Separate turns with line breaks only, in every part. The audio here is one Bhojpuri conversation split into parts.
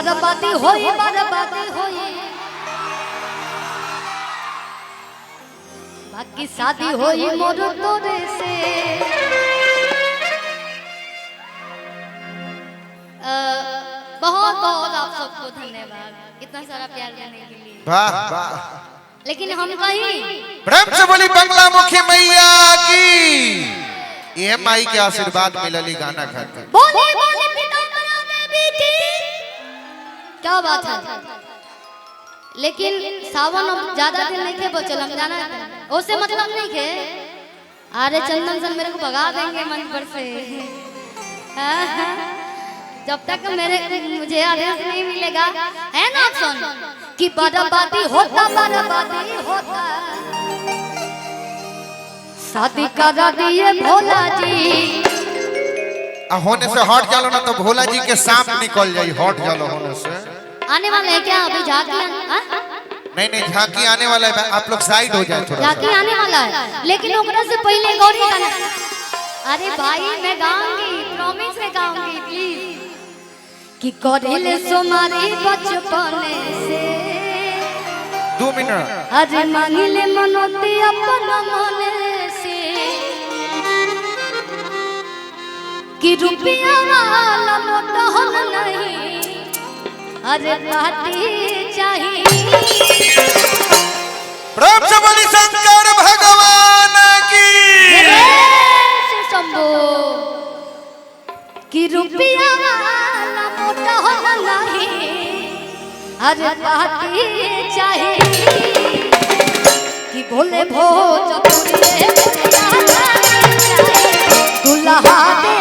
बर्बादी होई बाकी शादी होई मोर तोरे से। बहुत बहुत आप सबको धन्यवाद इतना सारा प्यार देने के लिए।
वाह वाह।
लेकिन हम कहीं
प्रेम से बोली बंगला मुखी मैया की। ये माई के आशीर्वाद मिलली गाना खाते।
बोली बोली पीताम्बरा देवी की। क्या बात है। लेकिन सावन अब ज्यादा दिन नहीं के बचल हम जाना उससे मतलब नहीं के। अरे चंदन सर मेरे को भगा देंगे मंच पर से। जब तक मुझे आदेश नहीं मिलेगा है ना ऑप्शन कि बर्बादी होता शादी करा दिए भोला जी।
होने से हट जालो ना तो भोला जी के सांप निकल जाई। हट जालो होने से।
आने वाला है क्या अभी झांकी?
नहीं झांकी आने वाला है। आप लोग साइड हो जाए थोड़ा।
झांकी आने वाला है लेकिन ओकरा से पहले गौरी गाना। अरे भाई मैं गाऊंगी प्रॉमिस में गाऊंगी प्लीज कि करिले सोमारी बचपन से
2 मिनट।
अरे मांगिले मनोती अपन मन से कि रुपया वाला मोटहन नहीं अरे पार्टी चाहिए।
प्रेम से बोली शंकर भगवान की।
शंभो कि रुपया वाला मोटहन नहीं अरे पार्टी चाहिए कि बोले भोजपुरी दुल्हा दे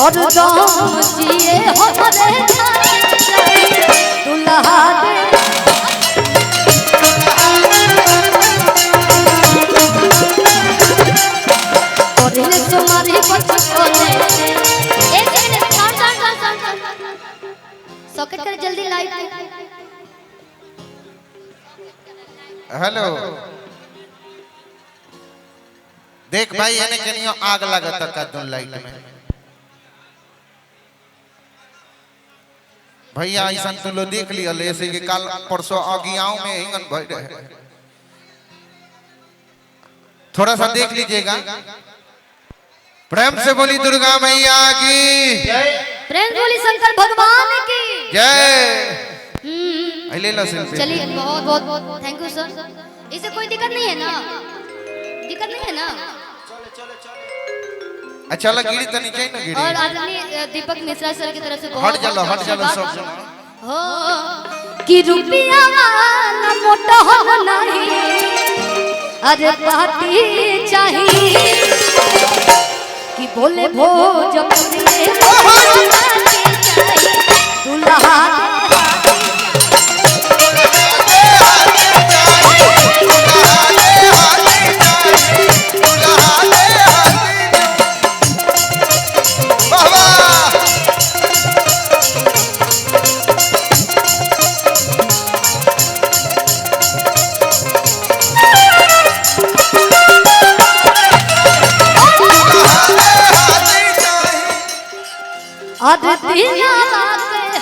और दाम जिए हमारे दुल्हा दे और तुम्हारी सॉकेट कर जल्दी लाइट।
हेलो देख भाई यानी कनियो आग लगता का दोन लाइट में। भैया ऐसा तो लो देख लिया ऐसे कि कल परसों अगियाओं में हिंगन भर रहे। थोड़ा सा देख लीजिएगा। प्रेम से बोली दुर्गा मैया की जय।
प्रेम से बोली शंकर भगवान की
जय।
चलिए बहुत बहुत थैंक यू सर। इसे कोई दिक्कत नहीं है ना? दिक्कत नहीं है ना?
अच्छा लग गिरी तो नीचे ना गिरी।
और आदरणीय दीपक मिश्रा सर की तरफ से
हट चलो सब
हो कि रुपया वाला मोटा हो नहीं अरे पार्टी चाहिए कि बोले भोजपुरी दुल्हा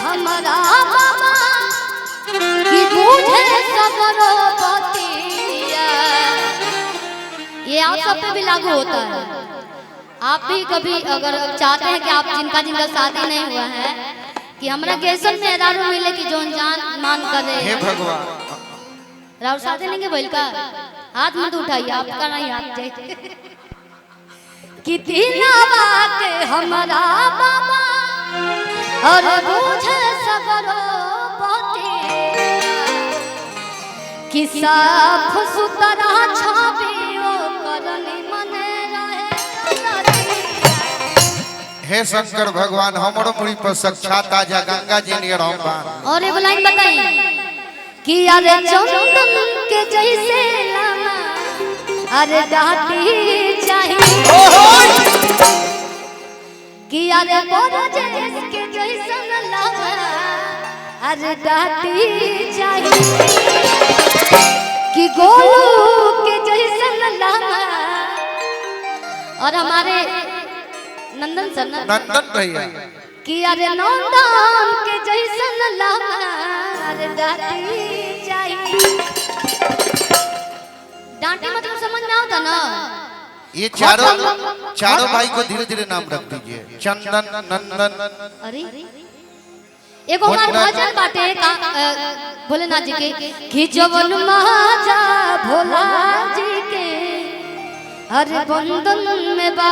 हमारा बाबा कि मुझे सबरो बतिया। ये आप सब पे भी लागू होता है। आप भी कभी अगर चाहते हैं कि आप जिनका शादी नहीं हुआ है कि हमरा गेसन में दारू मिले कि जोन जान मान करे।
हे भगवान
राव शादी नहीं के बोल का हाथ मत उठाइए आपका नहीं हाथ चाहिए कि तीना बात हमारा बाबा और मुझे सबरो कि साफ सुथरा छाबियो करनी मने रहे।
हे शंकर भगवान हमरो मुड़ी पर साक्षात आजा गंगा जी नियर हम बान।
और एक लाइन बताइए कि अरे चंदन के जैसे लाना अरे डाटी चाहिए कि अरे बोरजेस के जैसा लाना अरे डाटी चाहिए कि गोलू के जैसा लाना और हमारे नंदन सर ना
नंदन भैया
कि अरे नंदन के जैसन लारे डांटी जाई। डांटी मतलब समझ में आता ना।
ये चारों भाई को धीरे धीरे नाम रख दीजिए, चंदन, नंदन।
अरे एगो हमार भजन बाटे भोलेनाथ जी के कि जवन महाजा भोला जी के हर बंधन में बा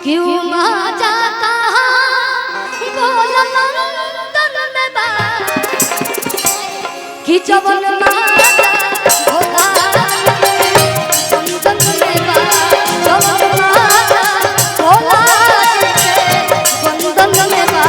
क्यों महाजा कहा भोला नंदन में बा कि जवन महाजा भोला बंधन में बा जवन महाजा भोला जी के बंधन में बा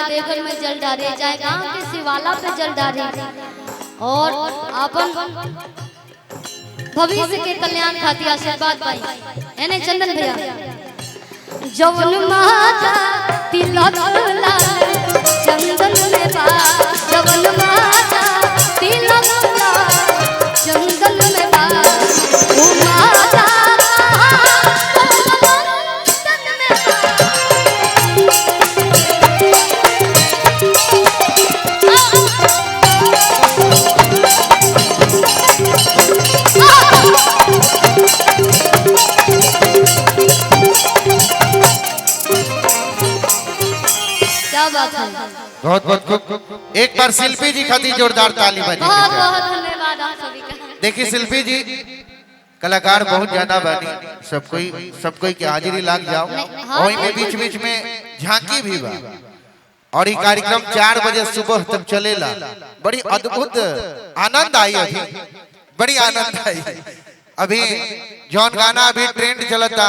देवघर में जल डाले जाए, गांव के शिवाला पे जल डाले और अपन भविष्य के कल्याण खातिर आशीर्वाद पाई। एने चंदन भैया जवन माता तिलक लाल चंदन में बा जवन माता तिलक लाल चंदन में बा ओ माता
बहुत बहुत एक बार शिल्पी जी खाती जोरदार ताली बजाइए।
बहुत बहुत धन्यवाद आप सभी का।
देखिए शिल्पी जी कलाकार बहुत ज्यादा बनी, सब कोई की हाजिरी लाग जाओ। वही में बीच बीच में झांकी भी बा और ये कार्यक्रम 4 बजे सुबह तक चलेला। बड़ी अद्भुत आनंद आई, अभी बड़ी आनंद आई। अभी जौन गाना अभी ट्रेंड चलता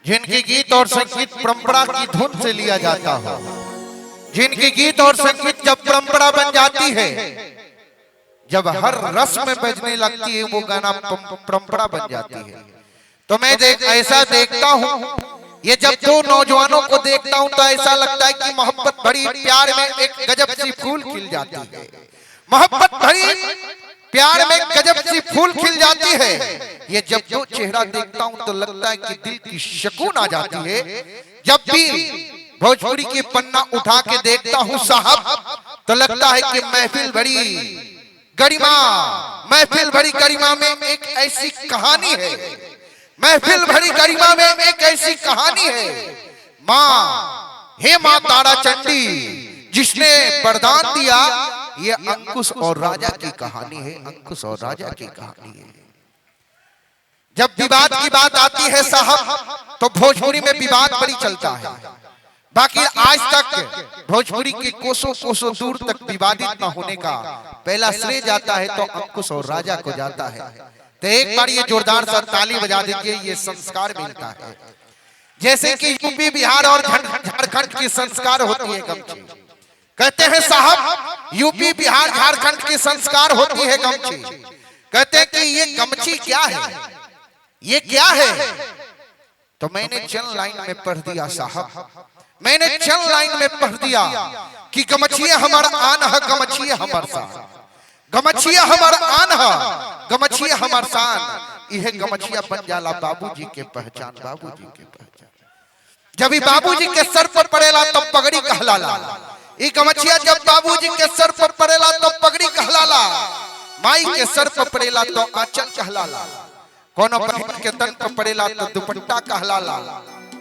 जिनके गीत और संगीत परंपरा की धुन से लिया जाता हो, जिनके गीत और संगीत जब परंपरा बन जाती है, जब हर रस में बजने लगती है, वो गाना परंपरा बन जाती है। तो मैं ऐसा देखता हूँ, ये जब दो नौजवानों को देखता हूँ तो ऐसा लगता है कि मोहब्बत भरी प्यार में एक गजब सी फूल खिल जाती है। मोहब्बत भरी प्यार में गजब सी फूल खिल जाती है। ये जब दो चेहरा देखता हूँ तो लगता है कि दिल की सुकून आ जाती है। जब भी भोजपुरी की पन्ना उठा के देखता हूँ साहब, तो लगता है कि महफिल भरी गरिमा, महफिल भरी गरिमा में एक ऐसी कहानी है, महफिल भरी गरिमा में एक ऐसी कहानी है। माँ, हे माँ तारा चंडी जिसने वरदान दिया, ये अंकुश और राजा की कहानी है, अंकुश और राजा की कहानी है। जब विवाद की बात आती है साहब, तो भोजपुरी में विवाद बड़ी चलता है। बाकी आज तक भोजपुरी के कोसों कोसों दूर तक विवादित न होने का पहला श्रेय जाता है तो अंकुश और राजा को जाता है। तो एक बार ये जोरदार सा ताली बजा दीजिए, ये संस्कार मिलता है। जैसे कि यूपी, बिहार और झारखंड की संस्कार होती है गमछी, कहते हैं साहब यूपी बिहार झारखंड की संस्कार होती है गमछी। कहते हैं कि ये गमछी क्या है, ये क्या है? तो मैंने चंद लाइन में पढ़ दिया साहब, मैंने चंद लाइन में पढ़ दिया कि गमछिया हमारा आन है, गमछिया हमार शान, गमछिया हमारा आन है, गमछिया हमार शान। यह गमछिया बन जाला बाबूजी के पहचान, बाबूजी के पहचान। जब बाबूजी के सर पर पड़ेला तब पगड़ी कहलाला। ये गमछिया जब बाबूजी के सर पर पड़ेला तो पगड़ी कहलाला, माई के सर पर पड़ेला तो आंचल कहलाला, कोनो बहन के तन पर पड़ेला तो दुपट्टा कहलाला,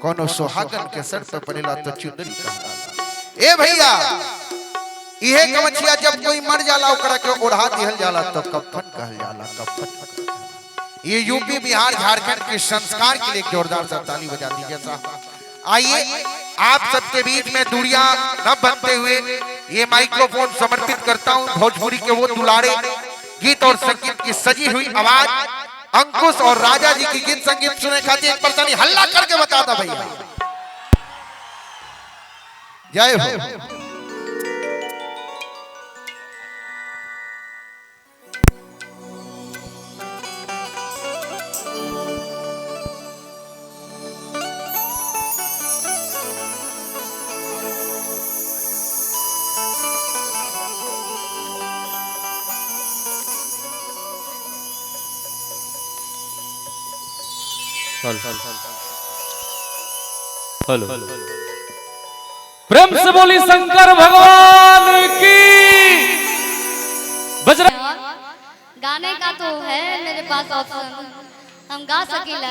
कोनो सुहागन के सर पर पड़ेला तो चुंदरी कहलाला। ए भैया यह गमछिया जब कोई मर जाला ओकरा के ओढ़ा दिहल जाला तो कफन कहल जाला, कफन। ये यूपी बिहार झारखंड के संस्कार के लिए जोरदार सा ताली बजा दीजिए साहब। आइए आप सबके बीच में दूरियां न बनते हुए ये माइक्रोफोन समर्पित करता हूं भोजपुरी के वो दुलारे गीत और संगीत की सजी हुई आवाज अंकुश और राजा जी की गीत संगीत सुने खातिर एक परसानी हल्ला करके बता दो भैया। जय हो।
हेलो प्रेम से बोली शंकर भगवान की।
गाने का तो है मेरे पास ऑप्शन, हम गा सकेला।